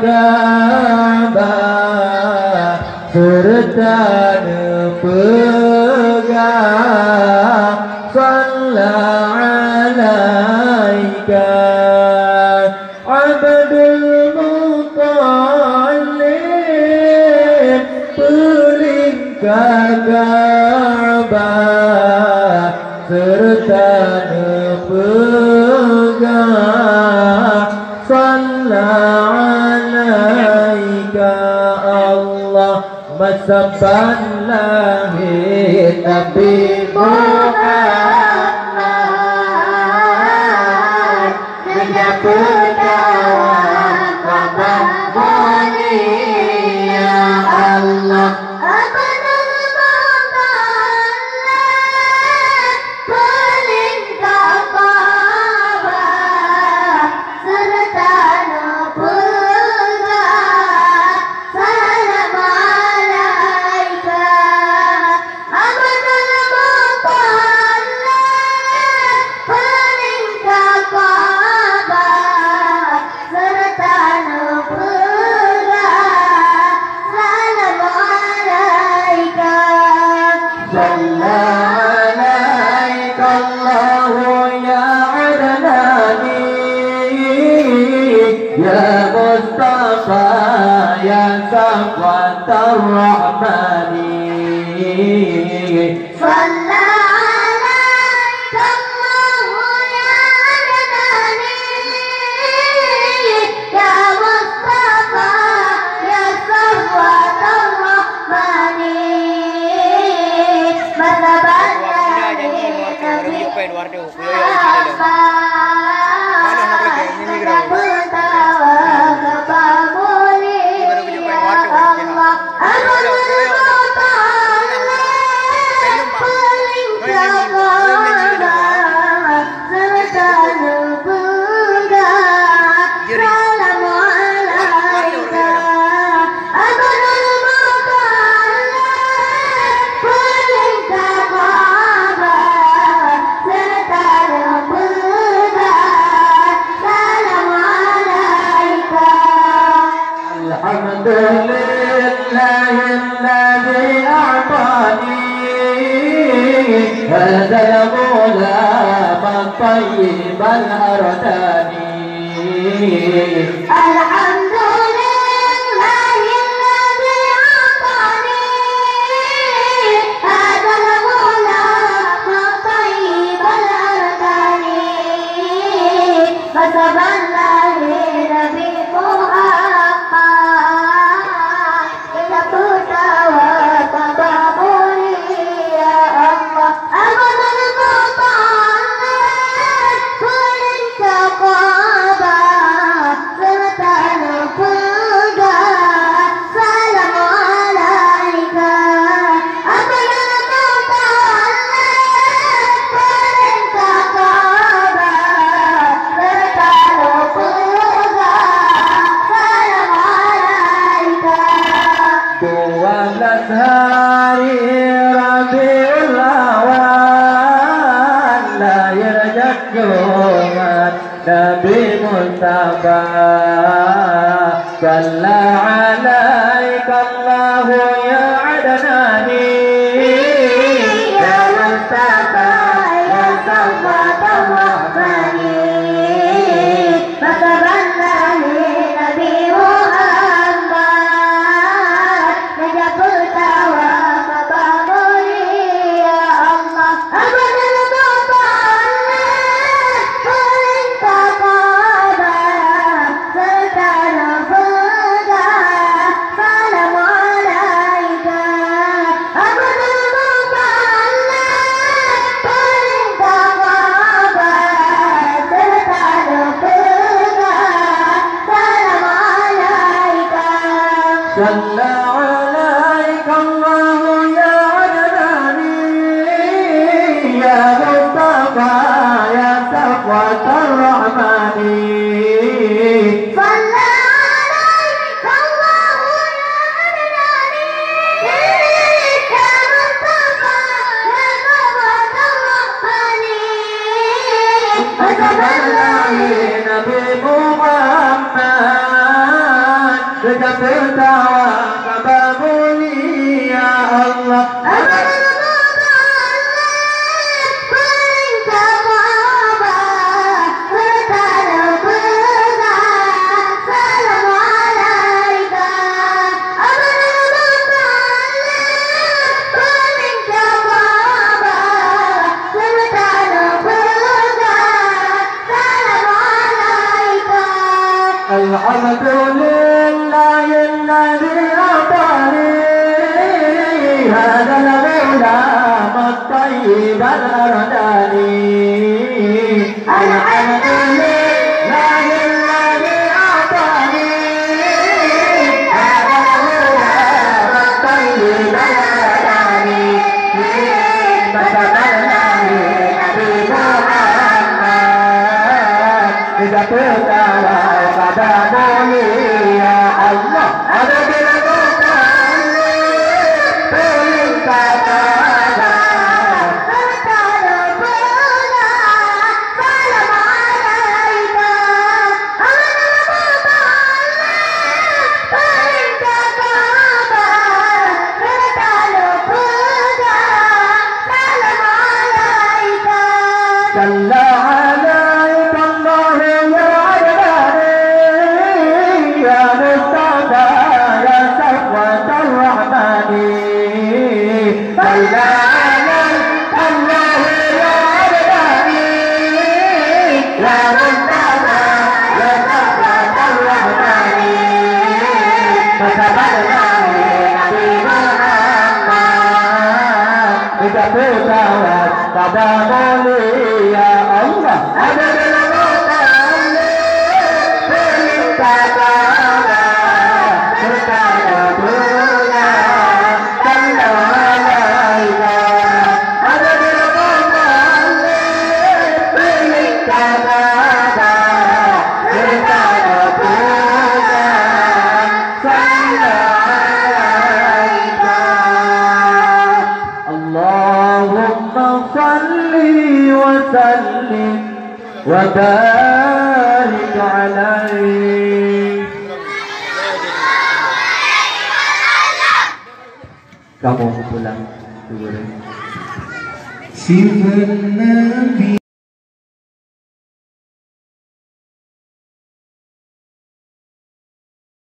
Ka'bah serta pegang sallallahu alaika Abdul Muttalib peling Ka'bah serta pegang sallallahu alaika Allahumma salli Nabi Muhammad ya Allah Ya Mustafa ya Safwat Ar-Rahmani هذا الغلام الطيب الأرداني الحمد لله الذي أعطاني هذا الغلام الطيب الأرداني فسبى الله نبي محمد إلى فتاوى hari Rabiul Awal lahir junjungan Nabi Mustafa sallallahu alaika Allahu ya Adnani ya Mustafa ya Safwat Ar-Rahmani صلى عليك الله يا عدناني يا مصطفى يا صفوة الرحمن صلى عليك الله يا عدناني يا مصطفى يا صفوة الرحمن وصلى الله نبي محمد Dengan tertawa kabar mulia Allah. الحمد لله الذي أعطاني هذا الغلام الطيب الأرداني. الحمد لله الذي أعطاني هذا الغلام الطيب الأرداني. فتبلغني نبي محمد إذا تترى ya Allah ada di dalam perintah pada perkara pula salam alaika perintah pada perkara pula salam alaika jalla alaika Allah ya pada mulia Allah ada dalam perintah pada perkara pula tanda alaika ada dalam perintah pada perkara pula tanda alaika. Allahumma salli wa sallim wa barik alaihi. Kamu pulang dulu. Sifat Nabi